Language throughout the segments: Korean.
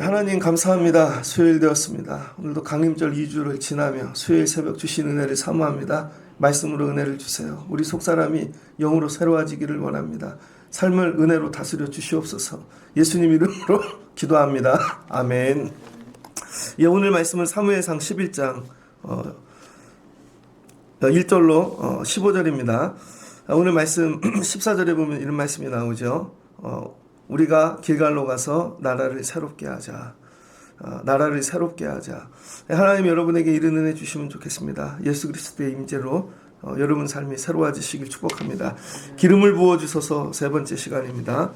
하나님 감사합니다. 수요일 되었습니다. 오늘도 강림절 2주를 지나며 수요일 새벽 주신 은혜를 사모합니다. 말씀으로 은혜를 주세요. 우리 속사람이 영으로 새로워지기를 원합니다. 삶을 은혜로 다스려 주시옵소서. 예수님 이름으로 기도합니다. 아멘. 예, 오늘 말씀은 사무엘상 11장 1절로 15절입니다. 오늘 말씀 14절에 보면 이런 말씀이 나오죠. 우리가 길갈로 가서 나라를 새롭게 하자. 나라를 새롭게 하자. 하나님 여러분에게 이런 은혜 주시면 좋겠습니다. 예수 그리스도의 임재로 여러분 삶이 새로워지시길 축복합니다. 기름을 부어주셔서 세 번째 시간입니다.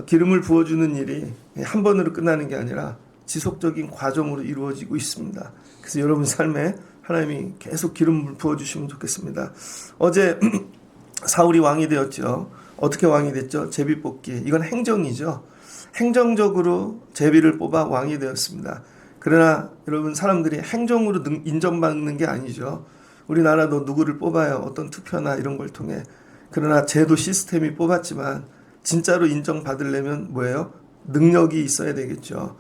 기름을 부어주는 일이 한 번으로 끝나는 게 아니라 지속적인 과정으로 이루어지고 있습니다. 그래서 여러분 삶에 하나님이 계속 기름을 부어주시면 좋겠습니다. 어제 사울이 왕이 되었죠. 어떻게 왕이 됐죠? 제비뽑기. 이건 행정이죠. 행정적으로 제비를 뽑아 왕이 되었습니다. 그러나 여러분 사람들이 행정으로 인정받는 게 아니죠. 우리나라도 누구를 뽑아요. 어떤 투표나 이런 걸 통해. 그러나 제도 시스템이 뽑았지만 진짜로 인정받으려면 뭐예요? 능력이 있어야 되겠죠.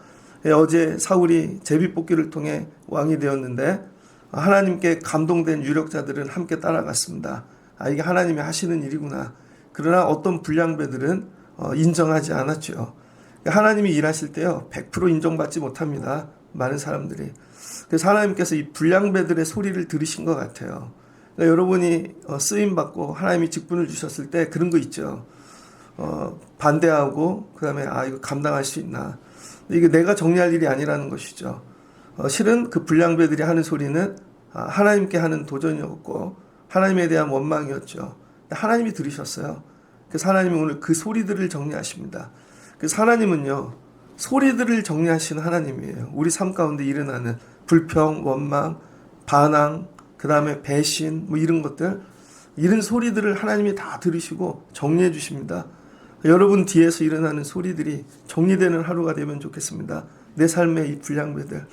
어제 사울이 제비뽑기를 통해 왕이 되었는데 하나님께 감동된 유력자들은 함께 따라갔습니다. 이게 하나님이 하시는 일이구나. 그러나 어떤 불량배들은 인정하지 않았죠. 하나님이 일하실 때요 100% 인정받지 못합니다. 많은 사람들이. 그래서 하나님께서 이 불량배들의 소리를 들으신 것 같아요. 그러니까 여러분이 쓰임받고 하나님이 직분을 주셨을 때 그런 거 있죠. 반대하고 그 다음에 이거 감당할 수 있나. 이게 내가 정리할 일이 아니라는 것이죠. 실은 그 불량배들이 하는 소리는 하나님께 하는 도전이었고 하나님에 대한 원망이었죠. 하나님이 들으셨어요. 그래서 하나님이 오늘 그 소리들을 정리하십니다. 그래서 하나님은요 소리들을 정리하시는 하나님이에요. 우리 삶 가운데 일어나는 불평, 원망, 반항, 그 다음에 배신 뭐 이런 것들, 이런 소리들을 하나님이 다 들으시고 정리해 주십니다. 여러분 뒤에서 일어나는 소리들이 정리되는 하루가 되면 좋겠습니다. 내 삶의 이 불량배들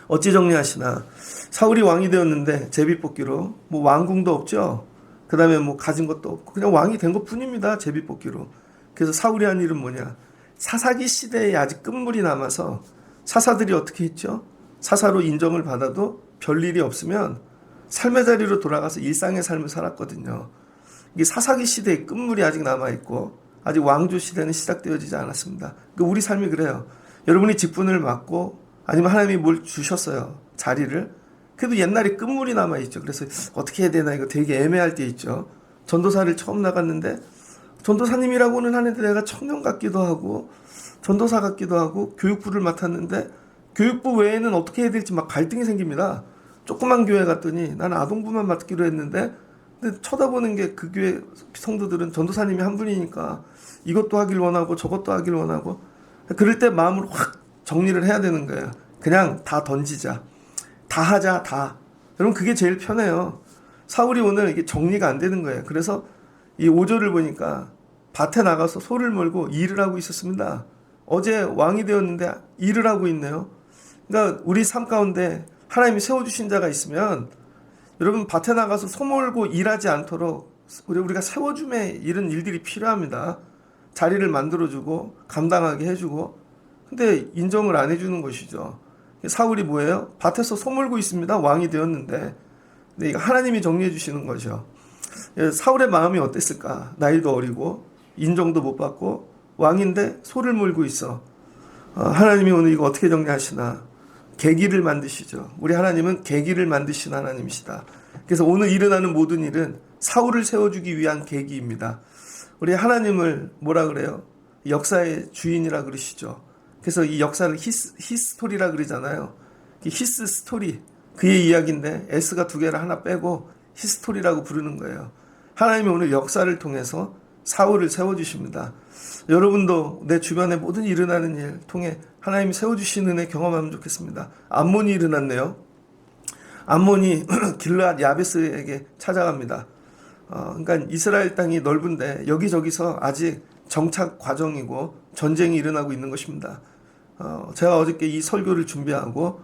어찌 정리하시나. 사울이 왕이 되었는데 제비뽑기로 뭐 왕궁도 없죠. 그 다음에 뭐 가진 것도 없고 그냥 왕이 된 것 뿐입니다. 제비뽑기로. 그래서 사울이 한 일은 뭐냐. 사사기 시대에 아직 끝물이 남아서 사사들이 어떻게 했죠? 사사로 인정을 받아도 별일이 없으면 삶의 자리로 돌아가서 일상의 삶을 살았거든요. 이게 사사기 시대에 끝물이 아직 남아있고 아직 왕조 시대는 시작되어지지 않았습니다. 그러니까 우리 삶이 그래요. 여러분이 직분을 맡고 아니면 하나님이 뭘 주셨어요. 자리를. 그래도 옛날에 끝물이 남아있죠. 그래서 어떻게 해야 되나 이거 되게 애매할 때 있죠. 전도사를 처음 나갔는데 전도사님이라고는 하는데 내가 청년 같기도 하고 전도사 같기도 하고 교육부를 맡았는데 교육부 외에는 어떻게 해야 될지 막 갈등이 생깁니다. 조그만 교회 갔더니 나는 아동부만 맡기로 했는데 근데 쳐다보는 게 그 교회 성도들은 전도사님이 한 분이니까 이것도 하길 원하고 저것도 하길 원하고 그럴 때 마음을 확 정리를 해야 되는 거예요. 그냥 다 던지자. 다 하자, 다. 여러분, 그게 제일 편해요. 사울이 오늘 이게 정리가 안 되는 거예요. 그래서 이 5절을 보니까 밭에 나가서 소를 몰고 일을 하고 있었습니다. 어제 왕이 되었는데 일을 하고 있네요. 그러니까 우리 삶 가운데 하나님이 세워주신 자가 있으면 여러분 밭에 나가서 소 몰고 일하지 않도록 우리가 세워줌에 이런 일들이 필요합니다. 자리를 만들어주고 감당하게 해주고 근데 인정을 안 해주는 것이죠. 사울이 뭐예요? 밭에서 소 몰고 있습니다. 왕이 되었는데. 근데 이거 하나님이 정리해 주시는 거죠. 사울의 마음이 어땠을까? 나이도 어리고 인정도 못 받고 왕인데 소를 몰고 있어. 하나님이 오늘 이거 어떻게 정리하시나? 계기를 만드시죠. 우리 하나님은 계기를 만드신 하나님이시다. 그래서 오늘 일어나는 모든 일은 사울을 세워주기 위한 계기입니다. 우리 하나님을 뭐라 그래요? 역사의 주인이라 그러시죠. 그래서 이 역사를 히스토리라 그러잖아요. 히스 스토리, 그의 이야기인데 S가 두 개를 하나 빼고 히스토리라고 부르는 거예요. 하나님이 오늘 역사를 통해서 사울을 세워주십니다. 여러분도 내 주변에 모든 일어나는 일 통해 하나님이 세워주시는 은혜 경험하면 좋겠습니다. 암몬이 일어났네요. 암몬이 길르앗 야베스에게 찾아갑니다. 그러니까 이스라엘 땅이 넓은데 여기저기서 아직 정착 과정이고 전쟁이 일어나고 있는 것입니다. 제가 어저께 이 설교를 준비하고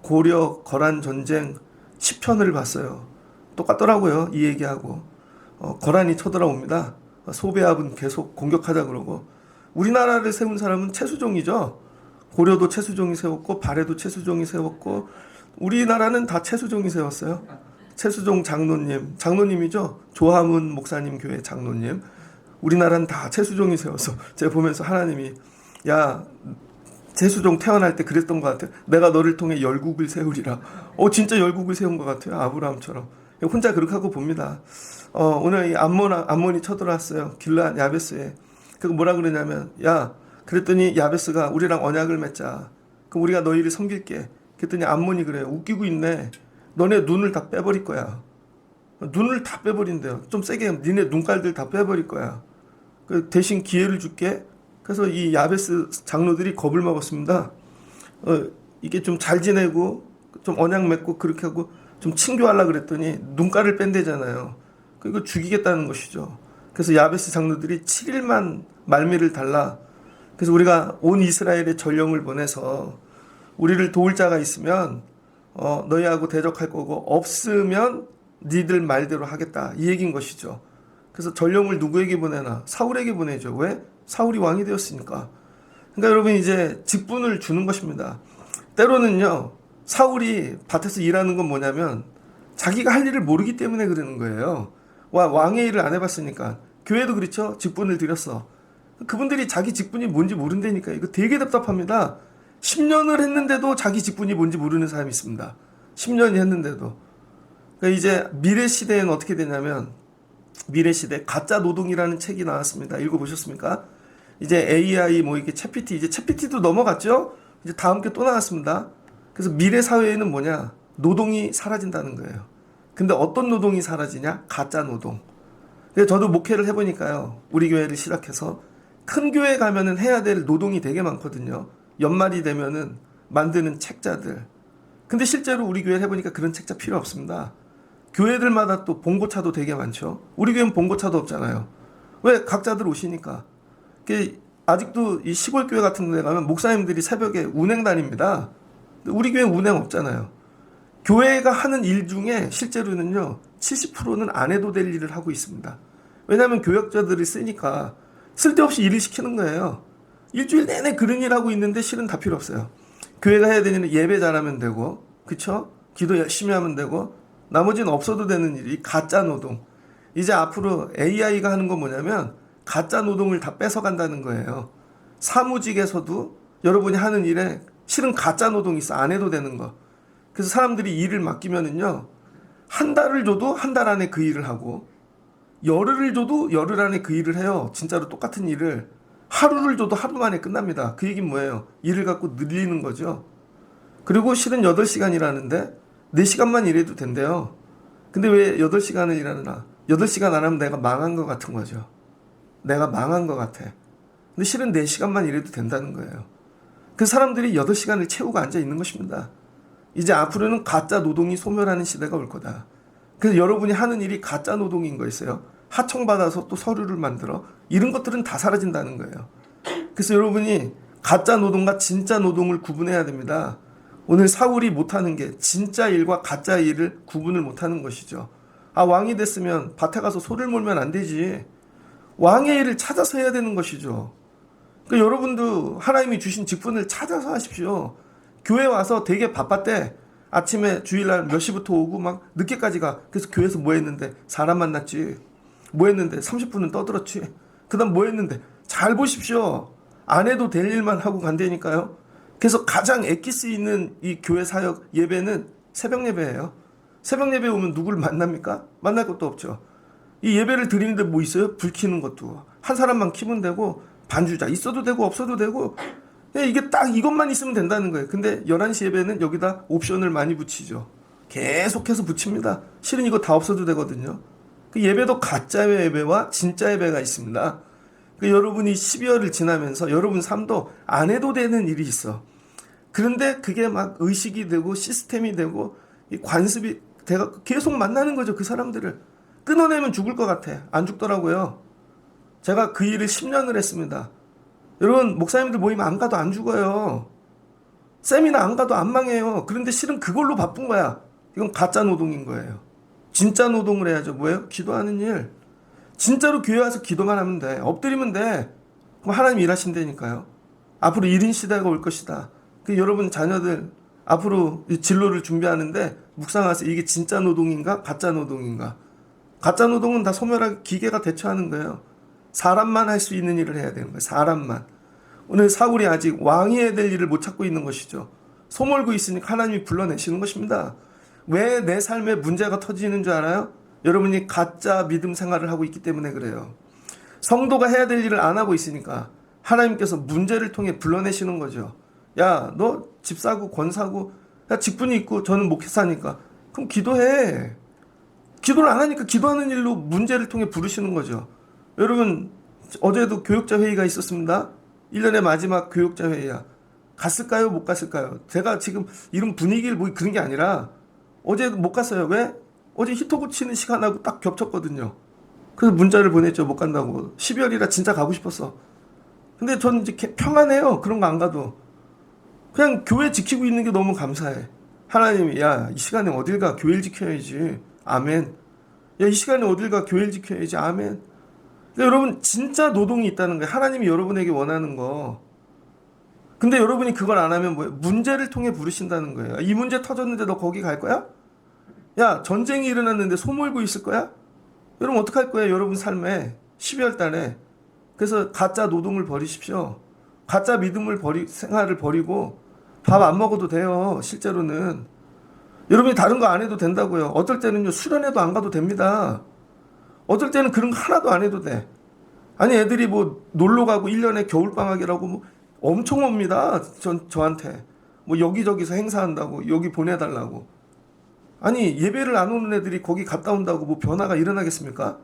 고려 거란 전쟁 시편을 봤어요. 똑같더라고요. 이 얘기하고. 고란이 쳐들어옵니다. 소배합은 계속 공격하자 그러고. 우리나라를 세운 사람은 최수종이죠. 고려도 최수종이 세웠고 발해도 최수종이 세웠고 우리나라는 다 최수종이 세웠어요. 최수종 장로님이죠. 조화문 목사님 교회 장로님. 우리나라는 다 최수종이 세웠어. 제가 보면서 하나님이 야 최수종 태어날 때 그랬던 것 같아요. 내가 너를 통해 열국을 세우리라. 진짜 열국을 세운 것 같아요. 아브라함처럼. 혼자 그렇게 하고 봅니다. 오늘 이 암몬이 쳐들어왔어요. 길르앗 야베스에. 그거 뭐라 그러냐면 야 그랬더니 야베스가 우리랑 언약을 맺자. 그럼 우리가 너희를 섬길게. 그랬더니 암몬이 그래요. 웃기고 있네. 너네 눈을 다 빼버릴 거야. 눈을 다 빼버린대요. 좀 세게 니네 눈깔들 다 빼버릴 거야. 대신 기회를 줄게. 그래서 이 야베스 장로들이 겁을 먹었습니다. 이게 좀 잘 지내고 좀 언약 맺고 그렇게 하고 좀 친교하려고 그랬더니 눈깔을 뺀대잖아요. 그리고 죽이겠다는 것이죠. 그래서 야베스 장로들이 7일만 말미를 달라. 그래서 우리가 온 이스라엘에 전령을 보내서 우리를 도울 자가 있으면 너희하고 대적할 거고 없으면 니들 말대로 하겠다. 이 얘기인 것이죠. 그래서 전령을 누구에게 보내나? 사울에게 보내죠. 왜? 사울이 왕이 되었으니까. 그러니까 여러분 이제 직분을 주는 것입니다. 때로는요. 사울이 밭에서 일하는 건 뭐냐면 자기가 할 일을 모르기 때문에 그러는 거예요. 왕의 일을 안 해봤으니까. 교회도 그렇죠. 직분을 드렸어. 그분들이 자기 직분이 뭔지 모른다니까. 이거 되게 답답합니다. 10년을 했는데도 자기 직분이 뭔지 모르는 사람이 있습니다. 10년이 했는데도. 그러니까 이제 미래 시대에는 어떻게 되냐면 미래 시대 가짜 노동이라는 책이 나왔습니다. 읽어보셨습니까? 이제 AI 이게 챗GPT 이제 챗GPT도 넘어갔죠. 이제 다음 게 또 나왔습니다. 그래서 미래 사회에는 뭐냐? 노동이 사라진다는 거예요. 근데 어떤 노동이 사라지냐? 가짜 노동. 그래서 저도 목회를 해보니까요. 우리 교회를 시작해서 큰 교회 가면은 해야 될 노동이 되게 많거든요. 연말이 되면은 만드는 책자들. 근데 실제로 우리 교회를 해보니까 그런 책자 필요 없습니다. 교회들마다 또 봉고차도 되게 많죠. 우리 교회는 봉고차도 없잖아요. 왜? 각자들 오시니까. 아직도 이 시골 교회 같은 데 가면 목사님들이 새벽에 운행 다닙니다. 우리 교회는 운행 없잖아요. 교회가 하는 일 중에 실제로는요 70%는 안 해도 될 일을 하고 있습니다. 왜냐하면 교역자들이 쓰니까 쓸데없이 일을 시키는 거예요. 일주일 내내 그런 일 하고 있는데 실은 다 필요 없어요. 교회가 해야 되는 예배 잘하면 되고, 그쵸? 기도 열심히 하면 되고, 나머지는 없어도 되는 일이 가짜 노동. 이제 앞으로 AI가 하는 건 뭐냐면 가짜 노동을 다 뺏어간다는 거예요. 사무직에서도 여러분이 하는 일에 실은 가짜 노동이 있어. 안 해도 되는 거. 그래서 사람들이 일을 맡기면은요, 한 달을 줘도 한 달 안에 그 일을 하고, 열흘을 줘도 열흘 안에 그 일을 해요. 진짜로 똑같은 일을. 하루를 줘도 하루 만에 끝납니다. 그 얘기는 뭐예요? 일을 갖고 늘리는 거죠. 그리고 실은 8시간 일하는데 4시간만 일해도 된대요. 근데 왜 8시간을 일하느냐? 8시간 안 하면 내가 망한 것 같은 거죠. 내가 망한 것 같아. 근데 실은 4시간만 일해도 된다는 거예요. 그 사람들이 8시간을 채우고 앉아 있는 것입니다. 이제 앞으로는 가짜 노동이 소멸하는 시대가 올 거다. 그래서 여러분이 하는 일이 가짜 노동인 거였어요. 하청받아서 또 서류를 만들어. 이런 것들은 다 사라진다는 거예요. 그래서 여러분이 가짜 노동과 진짜 노동을 구분해야 됩니다. 오늘 사울이 못하는 게 진짜 일과 가짜 일을 구분을 못하는 것이죠. 왕이 됐으면 밭에 가서 소를 몰면 안 되지. 왕의 일을 찾아서 해야 되는 것이죠. 그러니까 여러분도 하나님이 주신 직분을 찾아서 하십시오. 교회 와서 되게 바빴대. 아침에 주일날 몇 시부터 오고 막 늦게까지 가. 그래서 교회에서 뭐 했는데? 사람 만났지. 뭐 했는데? 30분은 떠들었지. 그 다음 뭐 했는데? 잘 보십시오. 안 해도 될 일만 하고 간다니까요. 그래서 가장 엑기스 있는 이 교회 사역 예배는 새벽 예배예요. 새벽 예배 오면 누구를 만납니까? 만날 것도 없죠. 이 예배를 드리는데 뭐 있어요? 불 켜는 것도. 한 사람만 켜면 되고, 반주자 있어도 되고 없어도 되고, 이게 딱 이것만 있으면 된다는 거예요. 근데 11시 예배는 여기다 옵션을 많이 붙이죠. 계속해서 붙입니다. 실은 이거 다 없어도 되거든요. 그 예배도 가짜 예배와 진짜 예배가 있습니다. 그 여러분이 12월을 지나면서 여러분 삶도 안 해도 되는 일이 있어. 그런데 그게 막 의식이 되고 시스템이 되고 이 관습이 계속 만나는 거죠. 그 사람들을. 끊어내면 죽을 것 같아. 안 죽더라고요. 제가 그 일을 10년을 했습니다. 여러분 목사님들 모임 안 가도 안 죽어요. 세미나 안 가도 안 망해요. 그런데 실은 그걸로 바쁜 거야. 이건 가짜 노동인 거예요. 진짜 노동을 해야죠. 뭐예요? 기도하는 일. 진짜로 교회 와서 기도만 하면 돼. 엎드리면 돼. 그럼 하나님 일하신다니까요. 앞으로 1인 시대가 올 것이다. 여러분 자녀들 앞으로 진로를 준비하는데 묵상하세요. 이게 진짜 노동인가? 가짜 노동인가? 가짜 노동은 다 소멸하게 기계가 대처하는 거예요. 사람만 할 수 있는 일을 해야 되는 거예요. 사람만. 오늘 사울이 아직 왕이 해야 될 일을 못 찾고 있는 것이죠. 소몰고 있으니까 하나님이 불러내시는 것입니다. 왜 내 삶에 문제가 터지는 줄 알아요? 여러분이 가짜 믿음 생활을 하고 있기 때문에 그래요. 성도가 해야 될 일을 안 하고 있으니까 하나님께서 문제를 통해 불러내시는 거죠. 야, 너 집 사고 권 사고, 야, 직분이 있고 저는 목회사니까 그럼 기도해. 기도를 안 하니까 기도하는 일로 문제를 통해 부르시는 거죠. 여러분 어제도 교육자 회의가 있었습니다. 1년의 마지막 교육자 회의야. 갔을까요? 못 갔을까요? 제가 지금 이런 분위기를 뭐 그런 게 아니라 어제도 못 갔어요. 왜? 어제 히터 고치는 시간하고 딱 겹쳤거든요. 그래서 문자를 보냈죠. 못 간다고. 12월이라 진짜 가고 싶었어. 근데 저는 이제 평안해요. 그런 거 안 가도. 그냥 교회 지키고 있는 게 너무 감사해. 하나님이 야, 이 시간에 어딜 가? 교회를 지켜야지. 아멘. 야, 이 시간에 어딜 가? 교회를 지켜야지. 아멘. 여러분 진짜 노동이 있다는 거예요. 하나님이 여러분에게 원하는 거. 근데 여러분이 그걸 안 하면 뭐예요? 문제를 통해 부르신다는 거예요. 이 문제 터졌는데 너 거기 갈 거야? 야, 전쟁이 일어났는데 소몰고 있을 거야? 여러분 어떡할 거예요? 여러분 삶에 12월 달에. 그래서 가짜 노동을 버리십시오. 가짜 믿음을 생활을 버리고 밥 안 먹어도 돼요. 실제로는. 여러분이 다른 거 안 해도 된다고요. 어떨 때는요, 수련회도 안 가도 됩니다. 어떨 때는 그런 거 하나도 안 해도 돼. 아니, 애들이 뭐 놀러 가고 1년에 겨울방학이라고 뭐 엄청 옵니다. 저한테. 뭐 여기저기서 행사한다고, 여기 보내달라고. 아니, 예배를 안 오는 애들이 거기 갔다 온다고 뭐 변화가 일어나겠습니까?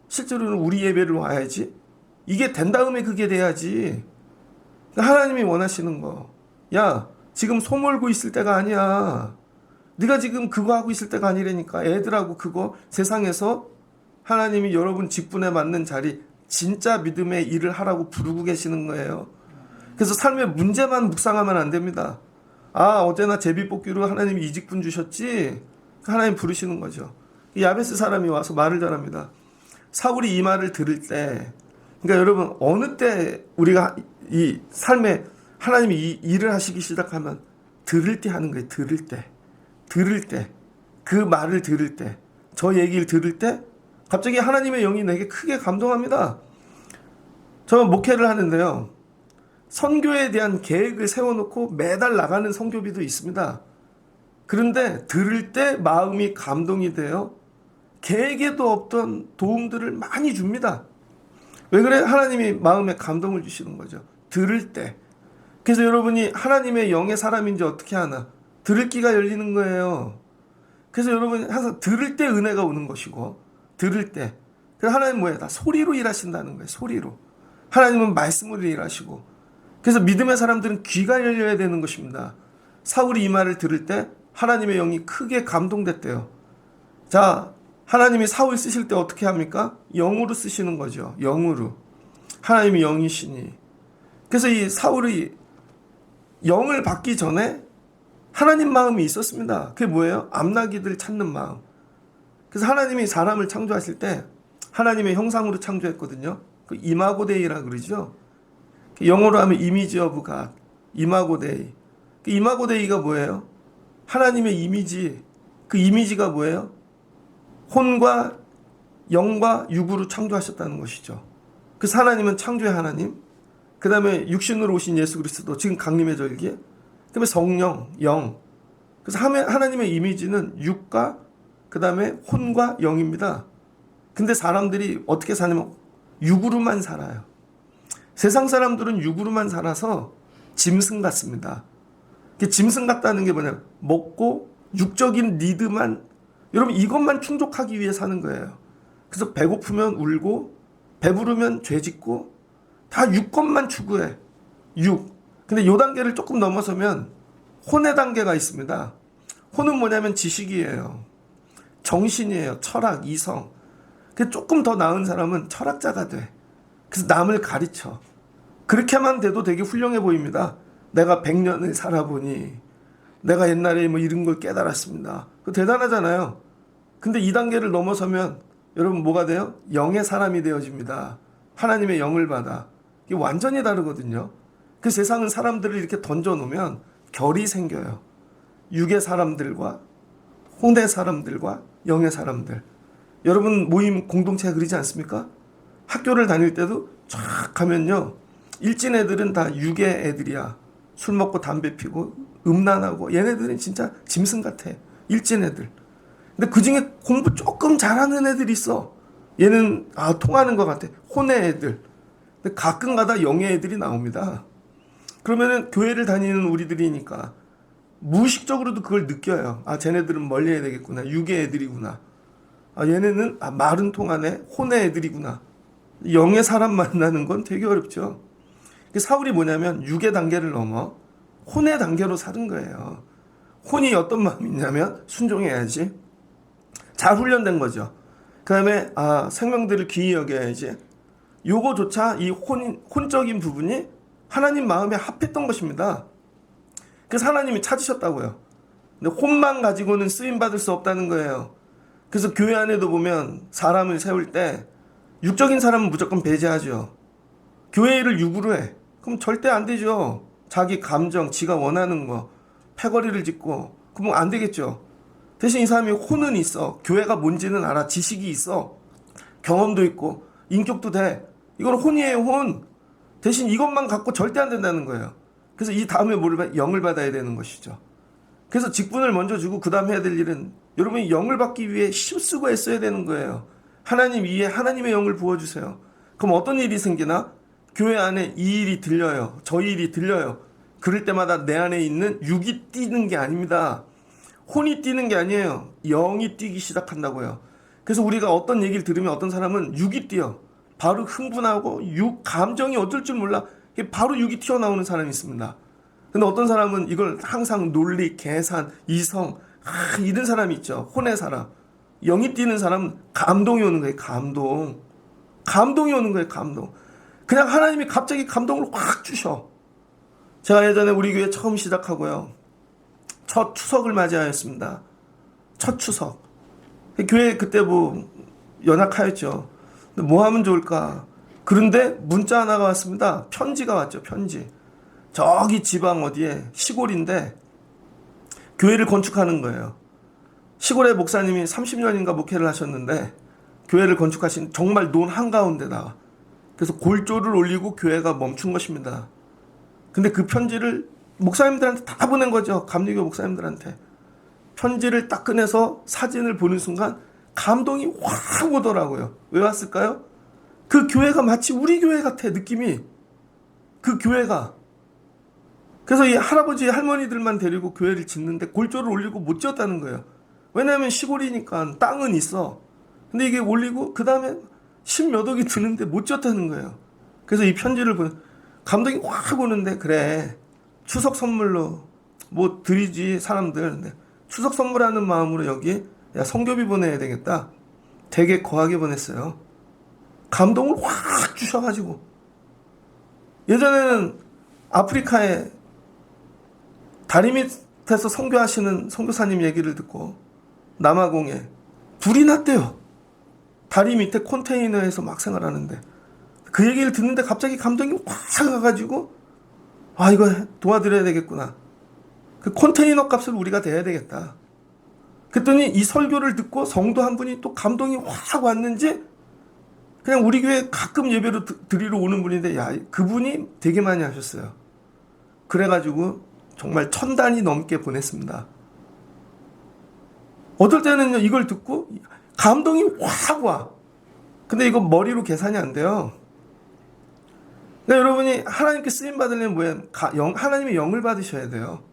실제로는 우리 예배를 와야지. 이게 된 다음에 그게 돼야지. 하나님이 원하시는 거. 야, 지금 소몰고 있을 때가 아니야. 네가 지금 그거 하고 있을 때가 아니라니까. 애들하고 그거 세상에서 하나님이 여러분 직분에 맞는 자리, 진짜 믿음의 일을 하라고 부르고 계시는 거예요. 그래서 삶의 문제만 묵상하면 안 됩니다. 아, 어제나 제비뽑기로 하나님이 이 직분 주셨지? 하나님 부르시는 거죠. 야베스 사람이 와서 말을 잘합니다. 사울이 이 말을 들을 때, 그러니까 여러분 어느 때 우리가 이 삶에 하나님이 이 일을 하시기 시작하면 들을 때 하는 거예요. 들을 때 그 말을 들을 때, 저 얘기를 들을 때 갑자기 하나님의 영이 내게 크게 감동합니다. 저 목회를 하는데요, 선교에 대한 계획을 세워놓고 매달 나가는 선교비도 있습니다. 그런데 들을 때 마음이 감동이 돼요. 계획에도 없던 도움들을 많이 줍니다. 왜 그래? 하나님이 마음에 감동을 주시는 거죠. 들을 때. 그래서 여러분이 하나님의 영의 사람인지 어떻게 하나? 들을 귀가 열리는 거예요. 그래서 여러분이 항상 들을 때 은혜가 오는 것이고, 들을 때. 그래서 하나님 뭐예요? 다 소리로 일하신다는 거예요. 소리로. 하나님은 말씀으로 일하시고. 그래서 믿음의 사람들은 귀가 열려야 되는 것입니다. 사울이 이 말을 들을 때 하나님의 영이 크게 감동됐대요. 자, 하나님이 사울 쓰실 때 어떻게 합니까? 영으로 쓰시는 거죠. 영으로. 하나님이 영이시니. 그래서 이 사울이 영을 받기 전에 하나님 마음이 있었습니다. 그게 뭐예요? 암나기들 찾는 마음. 그래서 하나님이 사람을 창조하실 때 하나님의 형상으로 창조했거든요. 그 이마고데이라 그러죠. 영어로 하면 이미지 오브 갓, 이마고데이. 그 이마고데이가 뭐예요? 하나님의 이미지. 그 이미지가 뭐예요? 혼과 영과 육으로 창조하셨다는 것이죠. 그래서 하나님은 창조의 하나님, 그 다음에 육신으로 오신 예수 그리스도, 지금 강림의 절기, 그 다음에 성령, 영. 그래서 하나님의 이미지는 육과 그 다음에 혼과 영입니다. 근데 사람들이 어떻게 사냐면 육으로만 살아요. 세상 사람들은 육으로만 살아서 짐승 같습니다. 짐승 같다는 게 뭐냐면 먹고 육적인 니드만, 여러분 이것만 충족하기 위해 사는 거예요. 그래서 배고프면 울고 배부르면 죄짓고 다 육것만 추구해. 육. 근데 요 단계를 조금 넘어서면 혼의 단계가 있습니다. 혼은 뭐냐면 지식이에요. 정신이에요. 철학, 이성. 조금 더 나은 사람은 철학자가 돼. 그래서 남을 가르쳐. 그렇게만 돼도 되게 훌륭해 보입니다. 내가 100년을 살아보니 내가 옛날에 뭐 이런 걸 깨달았습니다. 그 대단하잖아요. 근데 이 단계를 넘어서면 여러분 뭐가 돼요? 영의 사람이 되어집니다. 하나님의 영을 받아. 이게 완전히 다르거든요. 그 세상은 사람들을 이렇게 던져놓으면 결이 생겨요. 육의 사람들과 혼의 사람들과 영의 사람들. 여러분 모임 공동체가 그러지 않습니까? 학교를 다닐 때도 쫙 가면요. 일진 애들은 다 육의 애들이야. 술 먹고 담배 피고 음란하고 얘네들은 진짜 짐승 같아. 일진 애들. 근데 그중에 공부 조금 잘하는 애들이 있어. 얘는 통하는 것 같아. 혼의 애들. 근데 가끔 가다 영의 애들이 나옵니다. 그러면은 교회를 다니는 우리들이니까 무의식적으로도 그걸 느껴요. 쟤네들은 멀리 해야 되겠구나. 육의 애들이구나. 얘네는 말은 통하네. 혼의 애들이구나. 영의 사람 만나는 건 되게 어렵죠. 사울이 뭐냐면 육의 단계를 넘어 혼의 단계로 사는 거예요. 혼이 어떤 마음이 있냐면 순종해야지. 잘 훈련된 거죠. 그 다음에 생명들을 귀히 여겨야지. 요거조차 이 혼적인 부분이 하나님 마음에 합했던 것입니다. 그래서 하나님이 찾으셨다고요. 근데 혼만 가지고는 쓰임받을 수 없다는 거예요. 그래서 교회 안에도 보면 사람을 세울 때 육적인 사람은 무조건 배제하죠. 교회 일을 육으로 해. 그럼 절대 안 되죠. 자기 감정, 지가 원하는 거, 패거리를 짓고 그러면 안 되겠죠. 대신 이 사람이 혼은 있어. 교회가 뭔지는 알아. 지식이 있어. 경험도 있고 인격도 돼. 이건 혼이에요, 혼. 대신 이것만 갖고 절대 안 된다는 거예요. 그래서 이 다음에 영을 받아야 되는 것이죠. 그래서 직분을 먼저 주고 그 다음 해야 될 일은 여러분이 영을 받기 위해 힘쓰고 애써야 되는 거예요. 하나님 위에 하나님의 영을 부어주세요. 그럼 어떤 일이 생기나? 교회 안에 이 일이 들려요. 저 일이 들려요. 그럴 때마다 내 안에 있는 육이 뛰는 게 아닙니다. 혼이 뛰는 게 아니에요. 영이 뛰기 시작한다고요. 그래서 우리가 어떤 얘기를 들으면 어떤 사람은 육이 뛰어. 바로 흥분하고 육 감정이 어쩔 줄 몰라. 바로 육이 튀어나오는 사람이 있습니다. 근데 어떤 사람은 이걸 항상 논리, 계산, 이성 이런 사람이 있죠. 혼의 사람. 영이 뛰는 사람은 감동이 오는 거예요. 감동이 오는 거예요. 감동. 그냥 하나님이 갑자기 감동을 확 주셔. 제가 예전에 우리 교회 처음 시작하고요. 첫 추석을 맞이하였습니다. 첫 추석. 교회 그때 연약하였죠. 뭐 하면 좋을까? 그런데 문자 하나가 왔습니다. 편지가 왔죠. 편지. 저기 지방 어디에 시골인데 교회를 건축하는 거예요. 시골의 목사님이 30년인가 목회를 하셨는데 교회를 건축하신 정말 논 한가운데다가 그래서 골조를 올리고 교회가 멈춘 것입니다. 근데 그 편지를 목사님들한테 다 보낸 거죠. 감리교 목사님들한테. 편지를 딱 꺼내서 사진을 보는 순간 감동이 확 오더라고요. 왜 왔을까요? 그 교회가 마치 우리 교회 같아, 느낌이. 그 교회가. 그래서 이 할아버지 할머니들만 데리고 교회를 짓는데 골조를 올리고 못 지었다는 거예요. 왜냐하면 시골이니까 땅은 있어. 근데 이게 올리고 그 다음에 10몇 억이 드는데 못 지었다는 거예요. 그래서 이 편지를 감동이 확 오는데 그래 추석 선물로 뭐 드리지 사람들. 근데 추석 선물하는 마음으로 여기 성교비 보내야 되겠다. 되게 거하게 보냈어요. 감동을 확 주셔가지고. 예전에는 아프리카에 다리 밑에서 선교하시는 선교사님 얘기를 듣고 남아공에 불이 났대요. 다리 밑에 컨테이너에서 막 생활하는데 그 얘기를 듣는데 갑자기 감동이 확 가가지고 이거 도와드려야 되겠구나. 그 컨테이너 값을 우리가 대야 되겠다. 그랬더니 이 설교를 듣고 성도 한 분이 또 감동이 확 왔는지 그냥 우리 교회 가끔 예배로 드리러 오는 분인데 그분이 되게 많이 하셨어요. 그래가지고 정말 1000단위 넘게 보냈습니다. 어떨 때는요 이걸 듣고 감동이 확 와. 근데 이거 머리로 계산이 안 돼요. 그러니까 여러분이 하나님께 쓰임 받으려면 뭐예요? 하나님의 영을 받으셔야 돼요.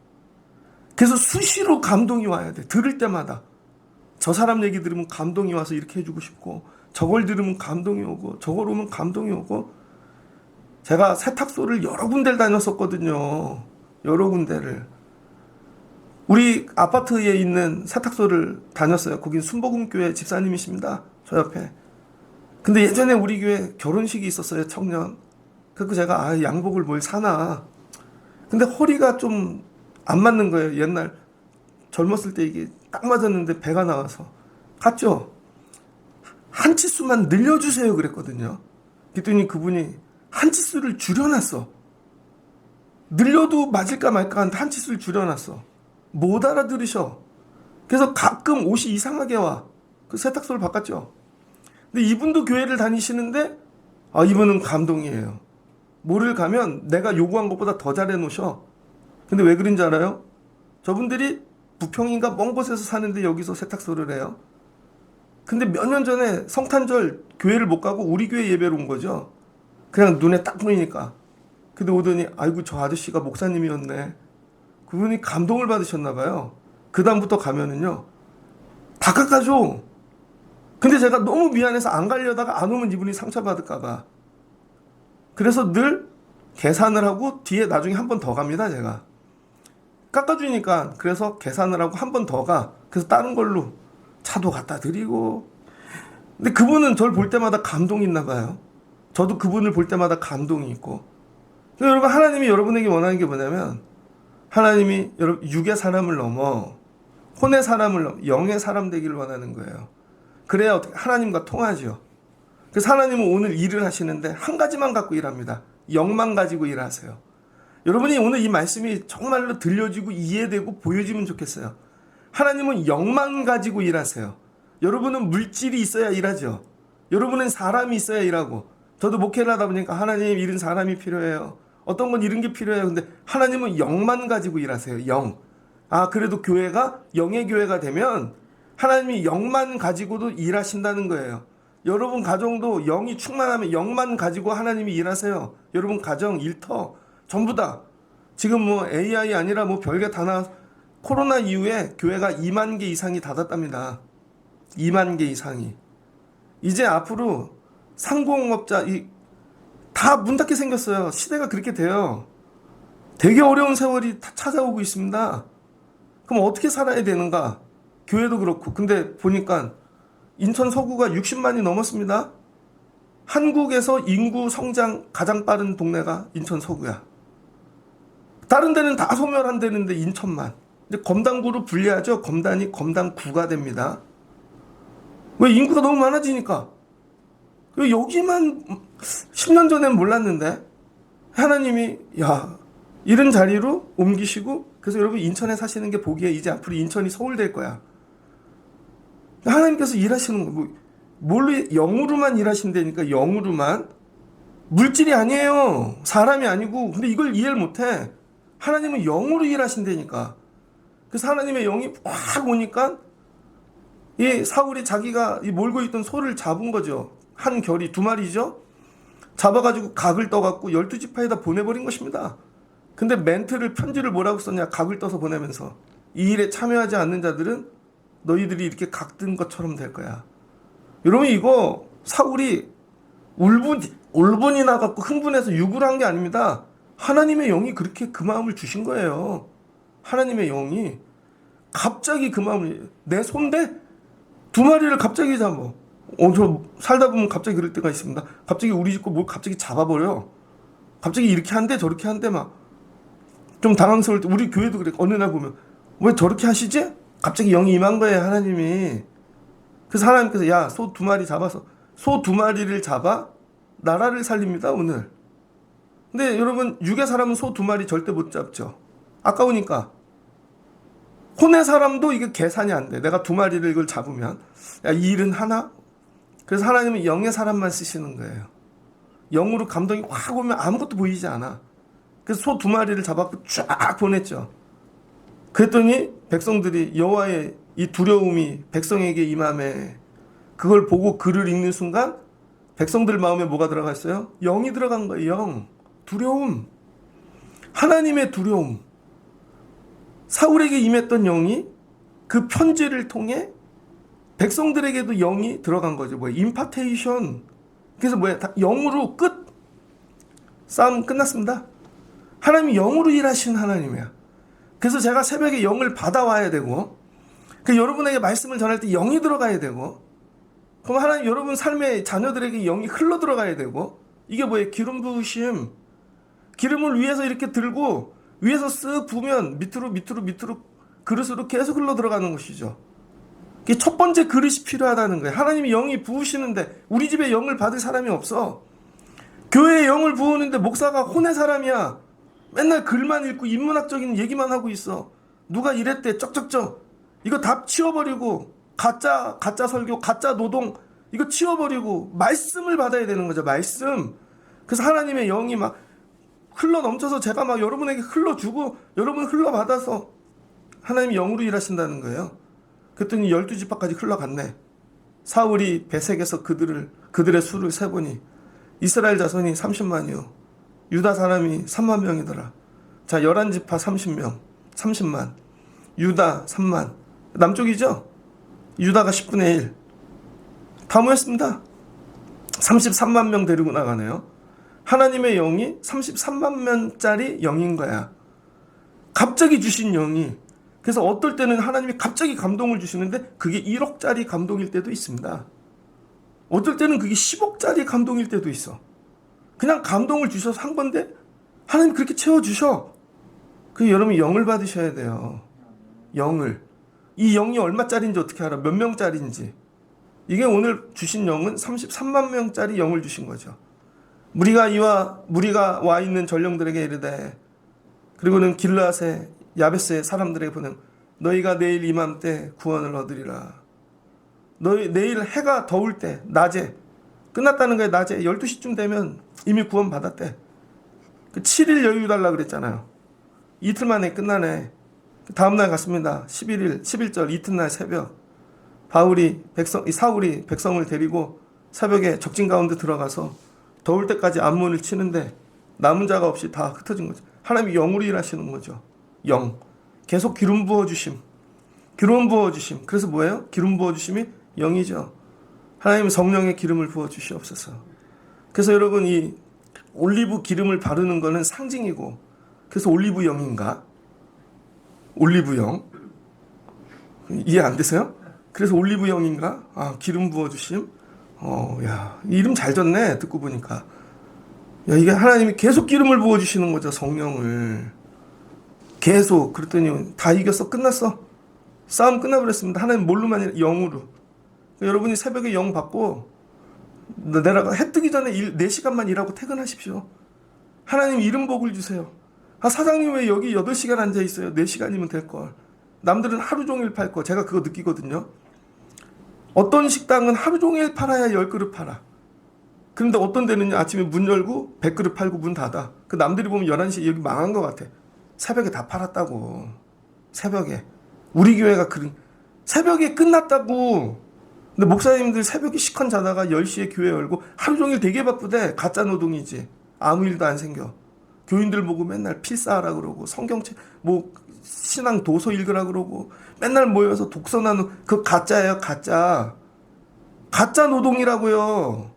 그래서 수시로 감동이 와야 돼. 들을 때마다. 저 사람 얘기 들으면 감동이 와서 이렇게 해주고 싶고 저걸 들으면 감동이 오고 저걸 오면 감동이 오고. 제가 세탁소를 여러 군데를 다녔었거든요. 여러 군데를. 우리 아파트에 있는 세탁소를 다녔어요. 거긴 순복음교회 집사님이십니다. 저 옆에. 근데 예전에 우리 교회 결혼식이 있었어요. 청년. 그래서 제가 양복을 뭘 사나. 근데 허리가 좀 안 맞는 거예요. 옛날 젊었을 때 이게 딱 맞았는데 배가 나와서 갔죠. 한 치수만 늘려주세요 그랬거든요. 그랬더니 그분이 한 치수를 줄여놨어. 늘려도 맞을까 말까 한데 한 치수를 줄여놨어. 못 알아들으셔. 그래서 가끔 옷이 이상하게 와. 그 세탁소를 바꿨죠. 근데 이분도 교회를 다니시는데 이분은 감동이에요. 뭐를 가면 내가 요구한 것보다 더 잘해 놓으셔. 근데 왜 그런지 알아요? 저분들이 부평인가 먼 곳에서 사는데 여기서 세탁소를 해요. 근데 몇 년 전에 성탄절 교회를 못 가고 우리 교회 예배로 온 거죠. 그냥 눈에 딱 보이니까. 근데 오더니 아이고 저 아저씨가 목사님이었네. 그분이 감동을 받으셨나 봐요. 그 다음부터 가면은요 다 깎아줘. 근데 제가 너무 미안해서 안 가려다가 안 오면 이분이 상처받을까 봐. 그래서 늘 계산을 하고 뒤에 나중에 한 번 더 갑니다. 제가 깎아주니까. 그래서 계산을 하고 한 번 더 가. 그래서 다른 걸로 차도 갖다 드리고. 근데 그분은 저를 볼 때마다 감동이 있나 봐요. 저도 그분을 볼 때마다 감동이 있고. 여러분, 하나님이 여러분에게 원하는 게 뭐냐면, 하나님이 여러분 육의 사람을 넘어 혼의 사람을 넘어 영의 사람 되기를 원하는 거예요. 그래야 어떻게 하나님과 통하죠. 그래서 하나님은 오늘 일을 하시는데 한 가지만 갖고 일합니다. 영만 가지고 일하세요. 여러분이 오늘 이 말씀이 정말로 들려지고 이해되고 보여지면 좋겠어요. 하나님은 영만 가지고 일하세요. 여러분은 물질이 있어야 일하죠. 여러분은 사람이 있어야 일하고. 저도 목회를 하다 보니까 하나님 이런 사람이 필요해요. 어떤 건 이런 게 필요해요. 근데 하나님은 영만 가지고 일하세요. 영. 그래도 교회가 영의 교회가 되면 하나님이 영만 가지고도 일하신다는 거예요. 여러분 가정도 영이 충만하면 영만 가지고 하나님이 일하세요. 여러분 가정, 일터 전부 다. 지금 뭐 AI 아니라 뭐 별게 다 나와. 코로나 이후에 교회가 2만 개 이상이 닫았답니다. 2만 개 이상이. 이제 앞으로 상공업자 다 문 닫게 생겼어요. 시대가 그렇게 돼요. 되게 어려운 세월이 찾아오고 있습니다. 그럼 어떻게 살아야 되는가? 교회도 그렇고. 근데 보니까 인천 서구가 60만이 넘었습니다. 한국에서 인구 성장 가장 빠른 동네가 인천 서구야. 다른 데는 다 소멸한다는데 인천만. 이제 검단구로 분리하죠. 검단이 검단구가 됩니다. 왜? 인구가 너무 많아지니까. 여기만 10년 전엔 몰랐는데 하나님이 이런 자리로 옮기시고. 그래서 여러분 인천에 사시는 게 보기에 이제 앞으로 인천이 서울 될 거야. 하나님께서 일하시는 거 뭘로? 영으로만 일하신다니까. 영으로만. 물질이 아니에요. 사람이 아니고. 근데 이걸 이해를 못해. 하나님은 영으로 일하신다니까. 그래서 하나님의 영이 확 오니까 이 사울이 자기가 몰고 있던 소를 잡은 거죠. 한 결이 2마리죠. 잡아가지고 각을 떠갖고 12지파에다 보내버린 것입니다. 근데 멘트를, 편지를 뭐라고 썼냐? 각을 떠서 보내면서 이 일에 참여하지 않는 자들은 너희들이 이렇게 각든 것처럼 될 거야. 여러분, 이거 사울이 울분이 나갖고 흥분해서 욕을 한 게 아닙니다. 하나님의 영이 그렇게 그 마음을 주신 거예요. 하나님의 영이 갑자기 그 마음을, 내 손대 2마리를 갑자기 잡아. 저 살다 보면 갑자기 그럴 때가 있습니다. 갑자기 우리 집 거 뭘 갑자기 잡아버려. 갑자기 이렇게 한대 저렇게 한대 막 좀 당황스러울 때. 우리 교회도 그래. 어느 날 보면 왜 저렇게 하시지? 갑자기 영이 임한 거예요, 하나님이. 그래서 하나님께서 소 2마리 잡아서, 소 2마리를 잡아 나라를 살립니다, 오늘. 근데 여러분, 육의 사람은 소 2마리 절대 못 잡죠. 아까우니까. 혼의 사람도 이게 계산이 안 돼. 내가 2마리를 이걸 잡으면 이 일은 하나? 그래서 하나님은 영의 사람만 쓰시는 거예요. 영으로 감동이 확 오면 아무것도 보이지 않아. 그래서 소 2마리를 잡았고 쫙 보냈죠. 그랬더니 백성들이 여호와의 이 두려움이 백성에게 임함에, 그걸 보고 글을 읽는 순간 백성들 마음에 뭐가 들어가 있어요? 영이 들어간 거예요. 영. 두려움. 하나님의 두려움. 사울에게 임했던 영이 그 편지를 통해 백성들에게도 영이 들어간 거죠. 임파테이션. 그래서 다 영으로 끝. 싸움 끝났습니다. 하나님이 영으로 일하시는 하나님이야. 그래서 제가 새벽에 영을 받아와야 되고, 여러분에게 말씀을 전할 때 영이 들어가야 되고, 그럼 하나님 여러분 삶의 자녀들에게 영이 흘러 들어가야 되고. 이게 뭐예요? 기름 부으심. 기름을 위에서 이렇게 들고 위에서 쓱 부으면 밑으로 그릇으로 계속 흘러 들어가는 것이죠. 이게 첫 번째 그릇이 필요하다는 거예요. 하나님이 영이 부으시는데 우리 집에 영을 받을 사람이 없어. 교회에 영을 부으는데 목사가 혼의 사람이야. 맨날 글만 읽고 인문학적인 얘기만 하고 있어. 누가 이랬대 쩍쩍쩍. 이거 다 치워버리고 가짜 설교, 가짜 노동 이거 치워버리고 말씀을 받아야 되는 거죠. 말씀. 그래서 하나님의 영이 막 흘러 넘쳐서 제가 막 여러분에게 흘러주고 여러분 흘러받아서 하나님이 영으로 일하신다는 거예요. 그랬더니 12지파까지 흘러갔네. 사울이 배색에서 그들의 수를 세보니 이스라엘 자손이 30만이요. 유다 사람이 3만 명이더라. 자, 11지파 30명, 30만. 유다 3만. 남쪽이죠? 유다가 10분의 1. 다 모였습니다. 33만 명 데리고 나가네요. 하나님의 영이 33만 명짜리 영인 거야. 갑자기 주신 영이. 그래서 어떨 때는 하나님이 갑자기 감동을 주시는데 그게 1억짜리 감동일 때도 있습니다. 어떨 때는 그게 10억짜리 감동일 때도 있어. 그냥 감동을 주셔서 한 건데 하나님 그렇게 채워주셔. 그 여러분이 영을 받으셔야 돼요. 영을. 이 영이 얼마짜리인지 어떻게 알아? 몇 명짜리인지. 이게 오늘 주신 영은 33만 명짜리 영을 주신 거죠. 무리가 와 있는 전령들에게 이르되 그리고는 길르앗의 야베스의 사람들에게 보낸 너희가 내일 이맘때 구원을 얻으리라. 너희 내일 해가 더울 때 낮에 끝났다는 거예요. 낮에 12시쯤 되면 이미 구원 받았대. 그 7일 여유 달라 그랬잖아요. 이틀 만에 끝나네. 다음날 갔습니다. 11절 이튿날 새벽 사울이 백성을 데리고 새벽에 적진 가운데 들어가서 더울 때까지 암문을 치는데 남은 자가 없이 다 흩어진 거죠. 하나님이 영으로 일하시는 거죠. 영. 계속 기름 부어주심. 그래서 뭐예요? 기름 부어주심이 영이죠. 하나님은 성령의 기름을 부어주시옵소서. 그래서 여러분 이 올리브 기름을 바르는 거는 상징이고 그래서 올리브 영인가? 올리브 영? 이해 안 되세요? 그래서 올리브 영인가? 아, 기름 부어주심? 야, 이름 잘 졌네. 듣고 보니까. 야, 이게 하나님이 계속 기름을 부어주시는 거죠. 성령을. 계속. 그랬더니 다 이겼어. 끝났어. 싸움 끝나버렸습니다. 하나님 뭘로만 아니라 영으로. 여러분이 새벽에 영 받고 내가 해 뜨기 전에 4시간만 일하고 퇴근하십시오. 하나님 이름 복을 주세요. 아, 사장님 왜 여기 8시간 앉아있어요? 4시간이면 될걸. 남들은 하루 종일 팔 거. 제가 그거 느끼거든요. 어떤 식당은 하루 종일 팔아야 10그릇 팔아. 그런데 어떤 데는 아침에 문 열고 100그릇 팔고 문 닫아. 그 남들이 보면 11시 여기 망한 것 같아. 새벽에 다 팔았다고. 새벽에. 우리 교회가 새벽에 끝났다고. 근데 목사님들 새벽에 시컨 자다가 10시에 교회 열고 하루 종일 되게 바쁘대. 가짜 노동이지. 아무 일도 안 생겨. 교인들 보고 맨날 필사하라 그러고 성경책 신앙 도서 읽으라 그러고 맨날 모여서 독서 나누. 그 가짜예요. 가짜 노동이라고요.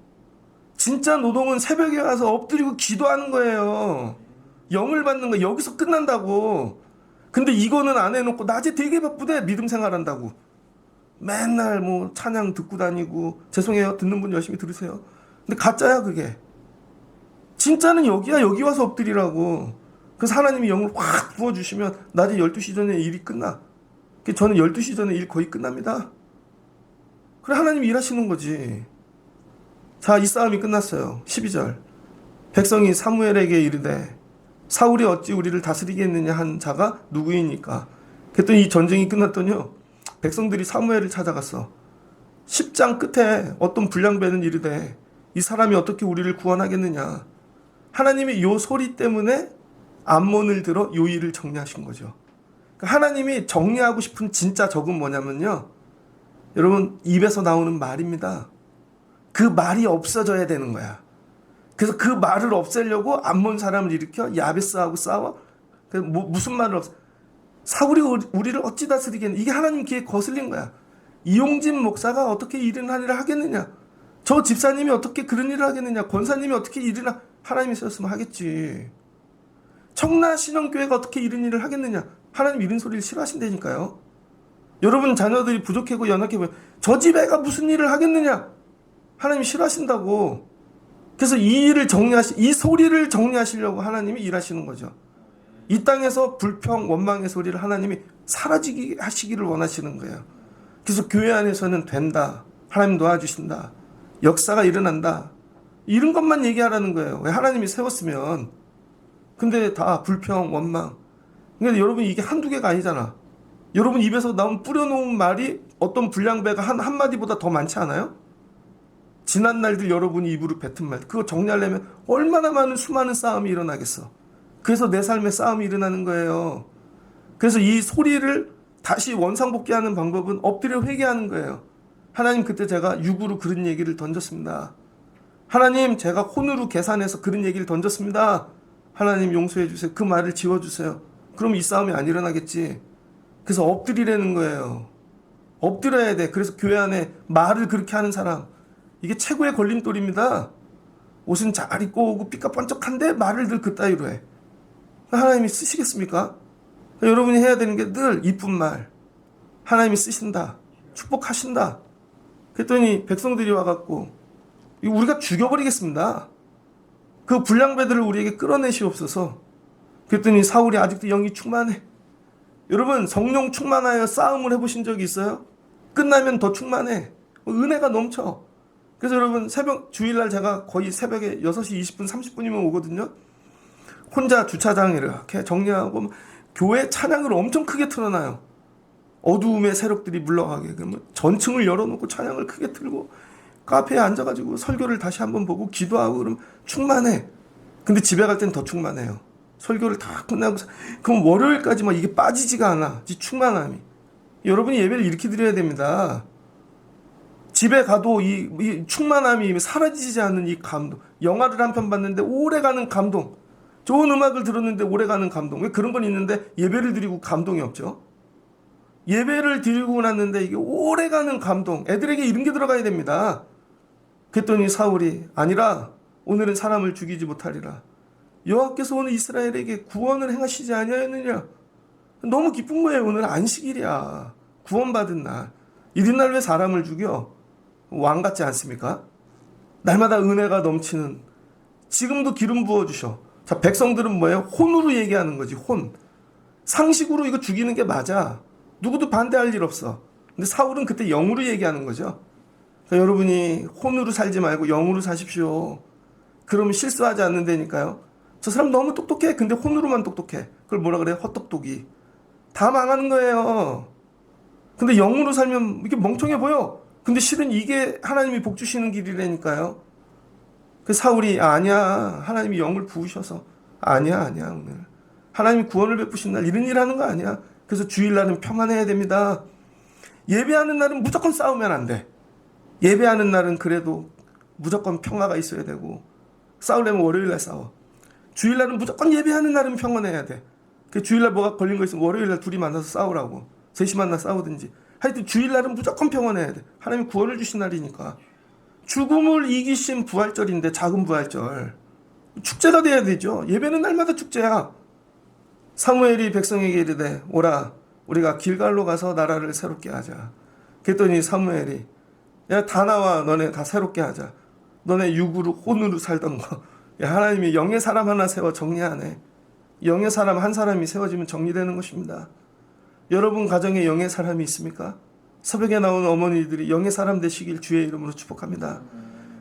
진짜 노동은 새벽에 와서 엎드리고 기도하는 거예요. 영을 받는 거. 여기서 끝난다고. 근데 이거는 안 해놓고 낮에 되게 바쁘대. 믿음 생활한다고. 맨날 찬양 듣고 다니고. 죄송해요. 듣는 분 열심히 들으세요. 근데 가짜야 그게. 진짜는 여기야. 여기 와서 엎드리라고. 그래서 하나님이 영을 확 부어주시면 낮에 12시 전에 일이 끝나. 저는 12시 전에 일 거의 끝납니다. 그래 하나님이 일하시는 거지. 자, 이 싸움이 끝났어요. 12절. 백성이 사무엘에게 이르되 사울이 어찌 우리를 다스리겠느냐 한 자가 누구이니까. 그랬더니 이 전쟁이 끝났더니요. 백성들이 사무엘을 찾아갔어. 10장 끝에 어떤 불량배는 이르되 이 사람이 어떻게 우리를 구원하겠느냐. 하나님이 요 소리 때문에 암몬을 들어 요 일을 정리하신 거죠. 하나님이 정리하고 싶은 진짜 적은 뭐냐면요. 여러분 입에서 나오는 말입니다. 그 말이 없어져야 되는 거야. 그래서 그 말을 없애려고 암몬 사람을 일으켜 야베스하고 싸워. 무슨 말을 사울이 우리를 어찌 다스리겠느냐. 이게 하나님 귀에 거슬린 거야. 이용진 목사가 어떻게 이런 일을 하겠느냐. 저 집사님이 어떻게 그런 일을 하겠느냐. 권사님이 어떻게 이런 하나님이 있었으면 하겠지. 청라신앙교회가 어떻게 이런 일을 하겠느냐. 하나님 이런 소리를 싫어하신다니까요. 여러분 자녀들이 부족하고 연약해 보여. 저 집 애가 무슨 일을 하겠느냐. 하나님이 싫어하신다고. 그래서 이 소리를 정리하시려고 하나님이 일하시는 거죠. 이 땅에서 불평, 원망의 소리를 하나님이 사라지게 하시기를 원하시는 거예요. 그래서 교회 안에서는 된다. 하나님 도와주신다. 역사가 일어난다. 이런 것만 얘기하라는 거예요. 왜 하나님이 세웠으면. 근데 다 불평, 원망. 그러니까 여러분 이게 한두 개가 아니잖아. 여러분 입에서 나온 뿌려놓은 말이 어떤 불량배가 한마디보다 더 많지 않아요? 지난 날들 여러분이 입으로 뱉은 말, 그거 정리하려면 얼마나 많은 수많은 싸움이 일어나겠어. 그래서 내 삶에 싸움이 일어나는 거예요. 그래서 이 소리를 다시 원상복귀하는 방법은 엎드려 회개하는 거예요. 하나님, 그때 제가 육으로 그런 얘기를 던졌습니다. 하나님, 제가 혼으로 계산해서 그런 얘기를 던졌습니다. 하나님 용서해 주세요. 그 말을 지워주세요. 그럼 이 싸움이 안 일어나겠지. 그래서 엎드리라는 거예요. 엎드려야 돼. 그래서 교회 안에 말을 그렇게 하는 사람, 이게 최고의 걸림돌입니다. 옷은 잘 입고 오고 삐까뻔쩍한데 말을 늘 그따위로 해. 하나님이 쓰시겠습니까? 여러분이 해야 되는 게 늘 이쁜 말. 하나님이 쓰신다. 축복하신다. 그랬더니 백성들이 와갖고 우리가 죽여버리겠습니다. 그 불량배들을 우리에게 끌어내시옵소서. 그랬더니 사울이 아직도 영이 충만해. 여러분, 성령 충만하여 싸움을 해보신 적이 있어요? 끝나면 더 충만해. 은혜가 넘쳐. 그래서 여러분, 주일날 제가 거의 새벽에 6시 20분, 30분이면 오거든요. 혼자 주차장 이렇게 정리하고 교회 찬양을 엄청 크게 틀어놔요. 어두움의 세력들이 물러가게. 그러면 전층을 열어놓고 찬양을 크게 틀고 카페에 앉아가지고 설교를 다시 한번 보고 기도하고 그러면 충만해. 근데 집에 갈 땐 더 충만해요. 설교를 다 끝나고 그럼 월요일까지 막 이게 빠지지가 않아. 이 충만함이. 여러분이 예배를 이렇게 드려야 됩니다. 집에 가도 이 충만함이 사라지지 않는 이 감동. 영화를 한 편 봤는데 오래가는 감동. 좋은 음악을 들었는데 오래가는 감동. 왜 그런 건 있는데 예배를 드리고 감동이 없죠? 예배를 드리고 났는데 이게 오래가는 감동. 애들에게 이런 게 들어가야 됩니다. 그랬더니 사울이 아니라 오늘은 사람을 죽이지 못하리라. 여호와께서 오늘 이스라엘에게 구원을 행하시지 아니하였느냐. 너무 기쁜 거예요. 오늘 안식일이야. 구원받은 날. 이튿날 왜 사람을 죽여? 왕 같지 않습니까? 날마다 은혜가 넘치는. 지금도 기름 부어주셔. 자, 백성들은 뭐예요? 혼으로 얘기하는 거지. 혼. 상식으로 이거 죽이는 게 맞아. 누구도 반대할 일 없어. 근데 사울은 그때 영으로 얘기하는 거죠. 그러니까 여러분이 혼으로 살지 말고 영으로 사십시오. 그러면 실수하지 않는다니까요. 저 사람 너무 똑똑해. 근데 혼으로만 똑똑해. 그걸 뭐라 그래요? 헛똑똑이. 다 망하는 거예요. 근데 영으로 살면 이게 멍청해 보여. 근데 실은 이게 하나님이 복 주시는 길이라니까요. 그 사울이 아니야. 하나님이 영을 부으셔서 아니야 오늘. 하나님이 구원을 베푸신 날 이런 일 하는 거 아니야. 그래서 주일날은 평안해야 됩니다. 예배하는 날은 무조건 싸우면 안 돼. 예배하는 날은 그래도 무조건 평화가 있어야 되고 싸우려면 월요일날 싸워. 주일날은 무조건 예배하는 날은 평안해야 돼. 그 주일날 뭐가 걸린 거 있으면 월요일날 둘이 만나서 싸우라고. 셋이 만나 싸우든지. 하여튼 주일날은 무조건 평안해야 돼. 하나님 구원을 주신 날이니까. 죽음을 이기신 부활절인데 작은 부활절. 축제가 돼야 되죠. 예배는 날마다 축제야. 사무엘이 백성에게 이르되 오라 우리가 길갈로 가서 나라를 새롭게 하자. 그랬더니 사무엘이 야 다 나와. 너네 다 새롭게 하자. 너네 육으로 혼으로 살던 거. 야, 하나님이 영의 사람 하나 세워 정리하네. 영의 사람 한 사람이 세워지면 정리되는 것입니다. 여러분 가정에 영의 사람이 있습니까? 새벽에 나오는 어머니들이 영의 사람 되시길 주의 이름으로 축복합니다.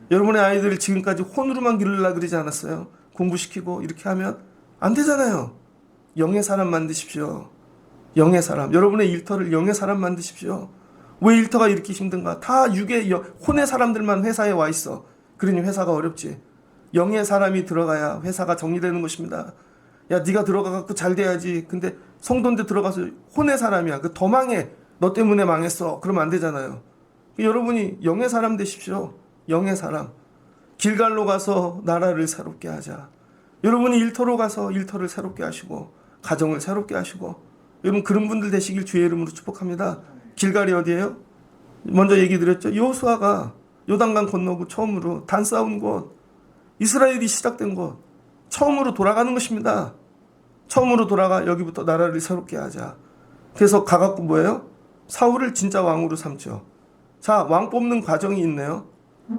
여러분의 아이들을 지금까지 혼으로만 기르려고 그러지 않았어요? 공부시키고 이렇게 하면 안 되잖아요. 영의 사람 만드십시오. 영의 사람. 여러분의 일터를 영의 사람 만드십시오. 왜 일터가 이렇게 힘든가? 다 육의 혼의 사람들만 회사에 와 있어. 그러니 회사가 어렵지. 영의 사람이 들어가야 회사가 정리되는 것입니다. 야, 네가 들어가갖고 잘 돼야지. 근데 성도인데 들어가서 혼의 사람이야. 그 더 망해. 너 때문에 망했어. 그러면 안 되잖아요. 여러분이 영의 사람 되십시오. 영의 사람. 길갈로 가서 나라를 새롭게 하자. 여러분이 일터로 가서 일터를 새롭게 하시고 가정을 새롭게 하시고 여러분 그런 분들 되시길 주의 이름으로 축복합니다. 길갈이 어디예요? 먼저 얘기 드렸죠. 여호수아가 요단강 건너고 처음으로 단 싸운 곳, 이스라엘이 시작된 곳, 처음으로 돌아가는 것입니다. 처음으로 돌아가 여기부터 나라를 새롭게 하자. 그래서 가갖고 뭐예요? 사울을 진짜 왕으로 삼죠. 자, 왕 뽑는 과정이 있네요.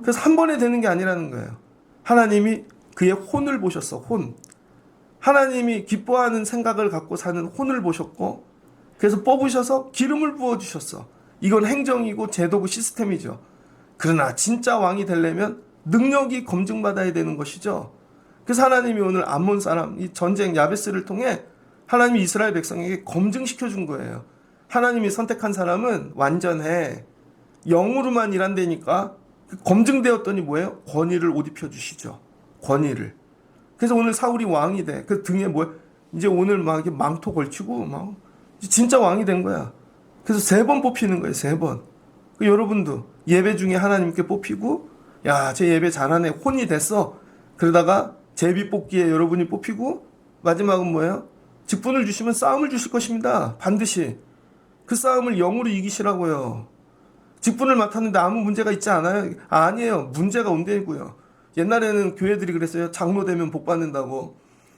그래서 한 번에 되는 게 아니라는 거예요. 하나님이 그의 혼을 보셨어. 혼. 하나님이 기뻐하는 생각을 갖고 사는 혼을 보셨고, 그래서 뽑으셔서 기름을 부어주셨어. 이건 행정이고 제도고 시스템이죠. 그러나 진짜 왕이 되려면 능력이 검증받아야 되는 것이죠. 그래서 하나님이 오늘 암몬 사람, 이 전쟁 야베스를 통해 하나님이 이스라엘 백성에게 검증시켜 준 거예요. 하나님이 선택한 사람은 완전해. 영으로만 일한다니까 검증되었더니 뭐예요? 권위를 옷 입혀 주시죠. 권위를. 그래서 오늘 사울이 왕이 돼. 그 등에 뭐 이제 오늘 막 이렇게 망토 걸치고 막 진짜 왕이 된 거야. 그래서 3번 뽑히는 거예요. 3번. 여러분도 예배 중에 하나님께 뽑히고, 야, 제 예배 잘하네. 혼이 됐어. 그러다가 제비 뽑기에 여러분이 뽑히고, 마지막은 뭐예요? 직분을 주시면 싸움을 주실 것입니다. 반드시. 그 싸움을 영으로 이기시라고요. 직분을 맡았는데 아무 문제가 있지 않아요? 아니에요. 문제가 온다고요. 옛날에는 교회들이 그랬어요. 장로 되면 복 받는다고.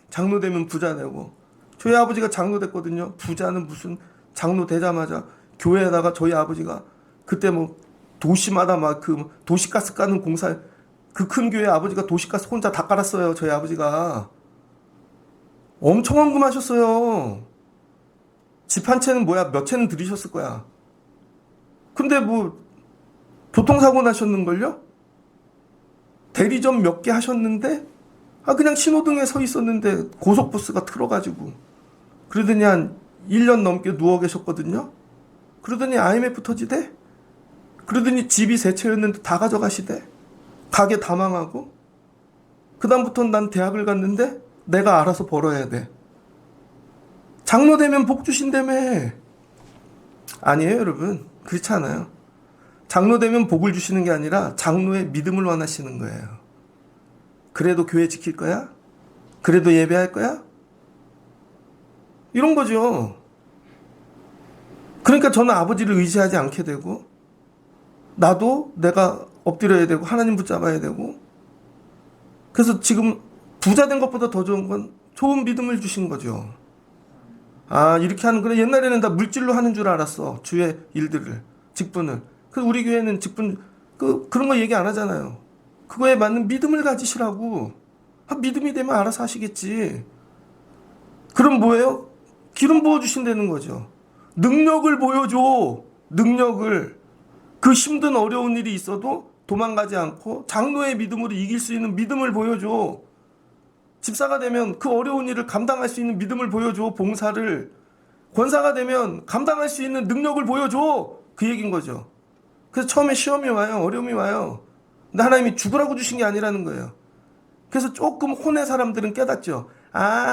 장로 되면 부자 되고. 저희 아버지가 장로 됐거든요. 부자는 무슨 장로 되자마자 교회에다가 저희 아버지가 그때 뭐 도시마다 막 그 도시가스 까는 공사, 그 큰 교회 아버지가 도시가스 혼자 다 깔았어요. 저희 아버지가. 엄청 헌금하셨어요. 집 한 채는 뭐야, 몇 채는 들이셨을 거야. 근데 뭐 교통사고 나셨는걸요? 대리점 몇 개 하셨는데 그냥 신호등에 서 있었는데 고속버스가 틀어가지고 그러더니 한 1년 넘게 누워 계셨거든요. 그러더니 IMF 터지대. 그러더니 집이 3채였는데 다 가져가시대. 가게 다 망하고. 그 다음부터는 난 대학을 갔는데 내가 알아서 벌어야 돼. 장로 되면 복 주신다며. 아니에요, 여러분. 그렇지 않아요. 장로 되면 복을 주시는 게 아니라 장로의 믿음을 원하시는 거예요. 그래도 교회 지킬 거야? 그래도 예배할 거야? 이런 거죠. 그러니까 저는 아버지를 의지하지 않게 되고, 나도 내가 엎드려야 되고 하나님 붙잡아야 되고. 그래서 지금 부자 된 것보다 더 좋은 건 좋은 믿음을 주신 거죠. 이렇게 하는 거래. 옛날에는 다 물질로 하는 줄 알았어. 주의 일들을, 직분을. 그래서 우리 교회는 직분 그런 거 얘기 안 하잖아요. 그거에 맞는 믿음을 가지시라고. 믿음이 되면 알아서 하시겠지. 그럼 뭐예요? 기름 부어 주신다는 거죠. 능력을 보여줘. 능력을. 그 힘든 어려운 일이 있어도 도망가지 않고 장로의 믿음으로 이길 수 있는 믿음을 보여줘. 집사가 되면 그 어려운 일을 감당할 수 있는 믿음을 보여줘. 봉사를. 권사가 되면 감당할 수 있는 능력을 보여줘. 그 얘기인 거죠. 그래서 처음에 시험이 와요. 어려움이 와요. 근데 하나님이 죽으라고 주신 게 아니라는 거예요. 그래서 조금 혼의 사람들은 깨닫죠.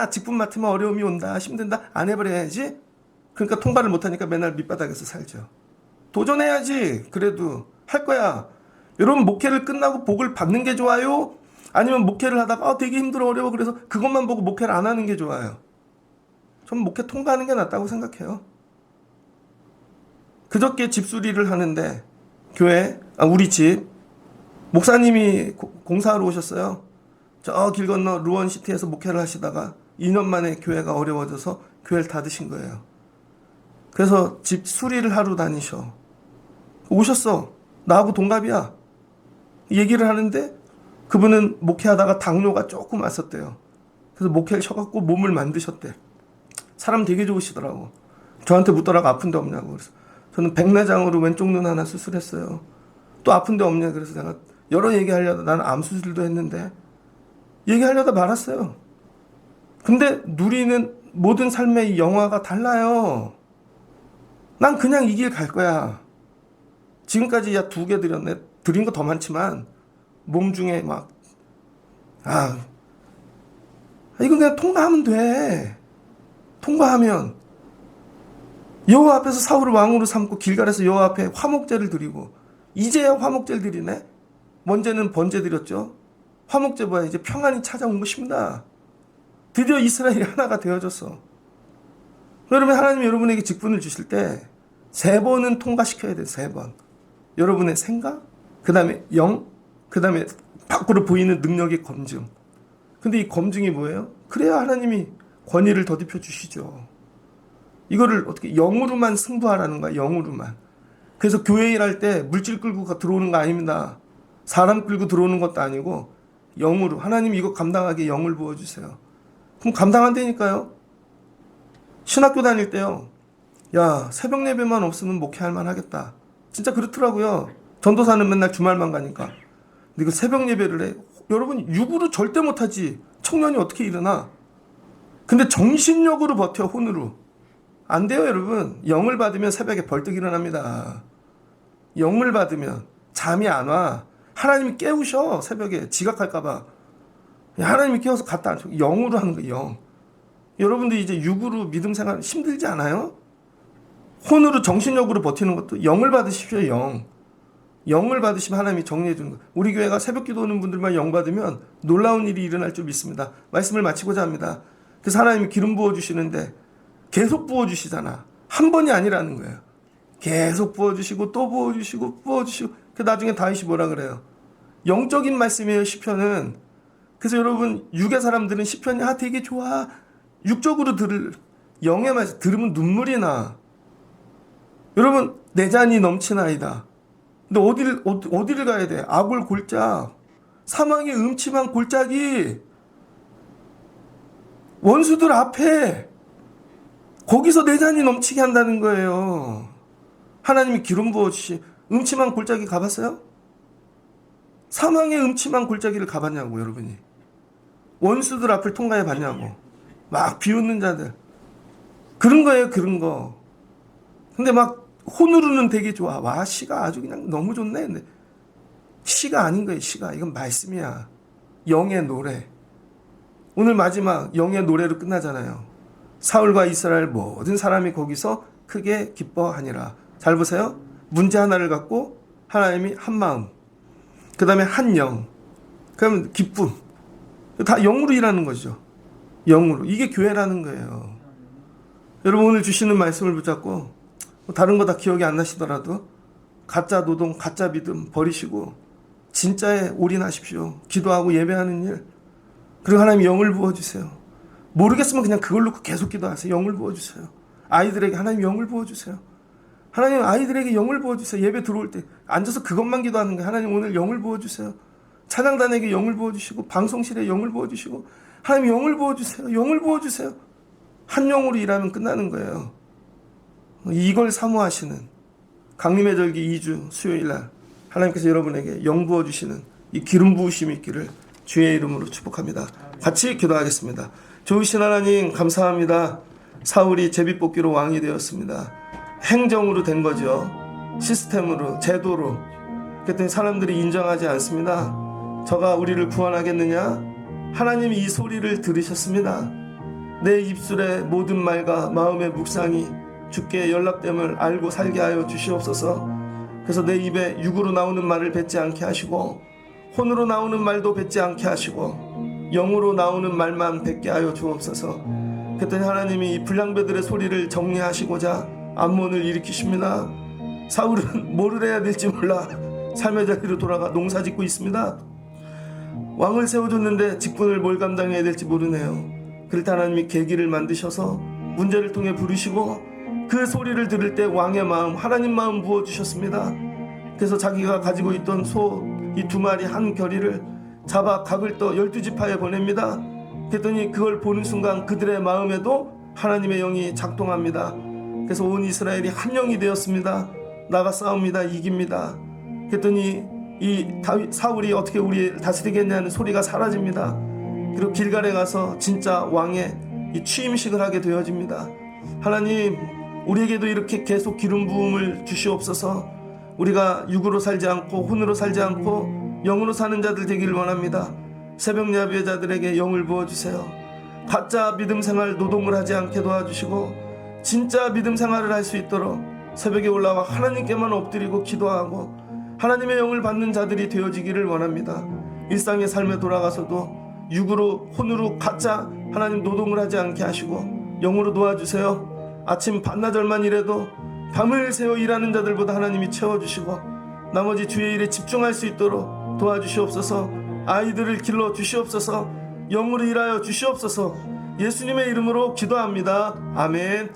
직분 맡으면 어려움이 온다. 힘든다. 안 해버려야지. 그러니까 통과를 못하니까 맨날 밑바닥에서 살죠. 도전해야지. 그래도 할 거야. 여러분, 목회를 끝나고 복을 받는 게 좋아요? 아니면 목회를 하다가 되게 힘들어 어려워 그래서 그것만 보고 목회를 안 하는 게 좋아요? 저는 목회 통과하는 게 낫다고 생각해요. 그저께 집수리를 하는데 교회, 우리 집 목사님이 공사하러 오셨어요. 저 길 건너 루원시티에서 목회를 하시다가 2년 만에 교회가 어려워져서 교회를 닫으신 거예요. 그래서 집 수리를 하러 다니셔. 오셨어. 나하고 동갑이야. 얘기를 하는데 그분은 목회하다가 당뇨가 조금 왔었대요. 그래서 목회를 쳐갖고 몸을 만드셨대. 사람 되게 좋으시더라고. 저한테 묻더라고 아픈 데 없냐고. 그래서 저는 백내장으로 왼쪽 눈 하나 수술했어요. 또 아픈 데 없냐. 그래서 내가 여러 얘기하려다 나는 암 수술도 했는데 얘기하려다 말았어요. 근데 누리는 모든 삶의 영화가 달라요. 난 그냥 이 길 갈 거야. 지금까지 2개 드렸네. 드린 거 더 많지만 몸 중에 막 이거 그냥 통과하면 돼. 통과하면 여호와 앞에서 사울을 왕으로 삼고 길갈에서 여호와 앞에 화목제를 드리고, 이제야 화목제를 드리네. 먼저는 번제 드렸죠. 화목제 뭐야? 이제 평안이 찾아온 것입니다. 드디어 이스라엘이 하나가 되어졌어. 여러분, 하나님이 여러분에게 직분을 주실 때 3번은 통과시켜야 돼요. 3번. 여러분의 생각, 그 다음에 영, 그 다음에 밖으로 보이는 능력의 검증. 근데 이 검증이 뭐예요? 그래야 하나님이 권위를 더딥혀 주시죠. 이거를 어떻게 영으로만 승부하라는 거야. 영으로만. 그래서 교회 일할 때 물질 끌고 들어오는 거 아닙니다. 사람 끌고 들어오는 것도 아니고 영으로. 하나님 이거 감당하게 영을 부어주세요. 그럼 감당 안 되니까요. 신학교 다닐 때요. 야, 새벽 예배만 없으면 목회할 만 하겠다. 진짜 그렇더라고요. 전도사는 맨날 주말만 가니까. 근데 그 새벽 예배를 해. 여러분, 육으로 절대 못하지. 청년이 어떻게 일어나? 근데 정신력으로 버텨, 혼으로. 안 돼요, 여러분. 영을 받으면 새벽에 벌떡 일어납니다. 영을 받으면 잠이 안 와. 하나님이 깨우셔, 새벽에. 지각할까봐. 하나님이 깨워서 갔다 앉혀. 영으로 하는 거예요, 영. 여러분들 이제 육으로 믿음 생활 힘들지 않아요? 혼으로 정신력으로 버티는 것도 영을 받으십시오, 영. 영을 받으시면 하나님이 정리해 주는 거예요. 우리 교회가 새벽 기도 오는 분들만 영 받으면 놀라운 일이 일어날 줄 믿습니다. 말씀을 마치고자 합니다. 그래서 하나님이 기름 부어주시는데 계속 부어주시잖아. 한 번이 아니라는 거예요. 계속 부어주시고 또 부어주시고 부어주시고. 그 나중에 다윗이 뭐라 그래요? 영적인 말씀이에요, 시편은. 그래서 여러분, 육의 사람들은 시편이 되게 좋아. 육적으로 영의 말씀 들으면 눈물이 나. 여러분, 내 잔이 넘치나이다. 근데 어디를 가야 돼? 아골 골짝. 사망의 음침한 골짜기. 원수들 앞에. 거기서 내 잔이 넘치게 한다는 거예요. 하나님이 기름 부어주시. 음침한 골짜기 가봤어요? 사망의 음침한 골짜기를 가봤냐고, 여러분이. 원수들 앞을 통과해 봤냐고. 막 비웃는 자들. 그런 거예요, 그런 거. 근데 막 혼으로는 되게 좋아. 와, 시가 아주 그냥 너무 좋네. 근데 시가 아닌 거예요, 시가. 이건 말씀이야. 영의 노래. 오늘 마지막 영의 노래로 끝나잖아요. 사울과 이스라엘 모든 사람이 거기서 크게 기뻐하니라. 잘 보세요. 문제 하나를 갖고 하나님이 한 마음, 그 다음에 한 영, 그러면 기쁨. 다 영으로 일하는 거죠. 영으로. 이게 교회라는 거예요. 여러분, 오늘 주시는 말씀을 붙잡고 다른 거 다 기억이 안 나시더라도 가짜 노동, 가짜 믿음 버리시고 진짜에 올인하십시오. 기도하고 예배하는 일. 그리고 하나님 영을 부어주세요. 모르겠으면 그냥 그걸 놓고 계속 기도하세요. 영을 부어주세요. 아이들에게 하나님 영을 부어주세요. 하나님 아이들에게 영을 부어주세요. 예배 들어올 때 앉아서 그것만 기도하는 거예요. 하나님 오늘 영을 부어주세요. 찬양단에게 영을 부어주시고 방송실에 영을 부어주시고 하나님 영을 부어주세요. 영을 부어주세요. 한 영으로 일하면 끝나는 거예요. 이걸 사모하시는 강림의 절기 2주 수요일날 하나님께서 여러분에게 영 부어주시는 이 기름 부으심이 있기를 주의 이름으로 축복합니다. 같이 기도하겠습니다. 좋으신 하나님 감사합니다. 사울이 제비뽑기로 왕이 되었습니다. 행정으로 된 거죠. 시스템으로, 제도로. 그랬더니 사람들이 인정하지 않습니다. 저가 우리를 구원하겠느냐? 하나님이 이 소리를 들으셨습니다. 내 입술의 모든 말과 마음의 묵상이 주께 연락됨을 알고 살게 하여 주시옵소서. 그래서 내 입에 육으로 나오는 말을 뱉지 않게 하시고 혼으로 나오는 말도 뱉지 않게 하시고 영으로 나오는 말만 뱉게 하여 주옵소서. 그랬더니 하나님이 이 불량배들의 소리를 정리하시고자 암몬을 일으키십니다. 사울은 뭐를 해야 될지 몰라 삶의 자리로 돌아가 농사 짓고 있습니다. 왕을 세워줬는데 직분을 뭘 감당해야 될지 모르네요. 그럴 때 하나님이 계기를 만드셔서 문제를 통해 부르시고 그 소리를 들을 때 왕의 마음, 하나님 마음 부어주셨습니다. 그래서 자기가 가지고 있던 소 이 2마리 한 결의를 잡아 각을 떠 12지파에 보냅니다. 그랬더니 그걸 보는 순간 그들의 마음에도 하나님의 영이 작동합니다. 그래서 온 이스라엘이 한 영이 되었습니다. 나가 싸웁니다. 이깁니다. 그랬더니 이 사울이 어떻게 우리를 다스리겠냐는 소리가 사라집니다. 그리고 길갈에 가서 진짜 왕의 이 취임식을 하게 되어집니다. 하나님, 우리에게도 이렇게 계속 기름 부음을 주시옵소서. 우리가 육으로 살지 않고 혼으로 살지 않고 영으로 사는 자들 되기를 원합니다. 새벽 야비의 자들에게 영을 부어주세요. 가짜 믿음 생활 노동을 하지 않게 도와주시고 진짜 믿음 생활을 할 수 있도록 새벽에 올라와 하나님께만 엎드리고 기도하고 하나님의 영을 받는 자들이 되어지기를 원합니다. 일상의 삶에 돌아가서도 육으로 혼으로 가짜 하나님 노동을 하지 않게 하시고 영으로 도와주세요. 아침 반나절만 일해도 밤을 새워 일하는 자들보다 하나님이 채워주시고 나머지 주의 일에 집중할 수 있도록 도와주시옵소서. 아이들을 길러 주시옵소서. 영으로 일하여 주시옵소서. 예수님의 이름으로 기도합니다. 아멘.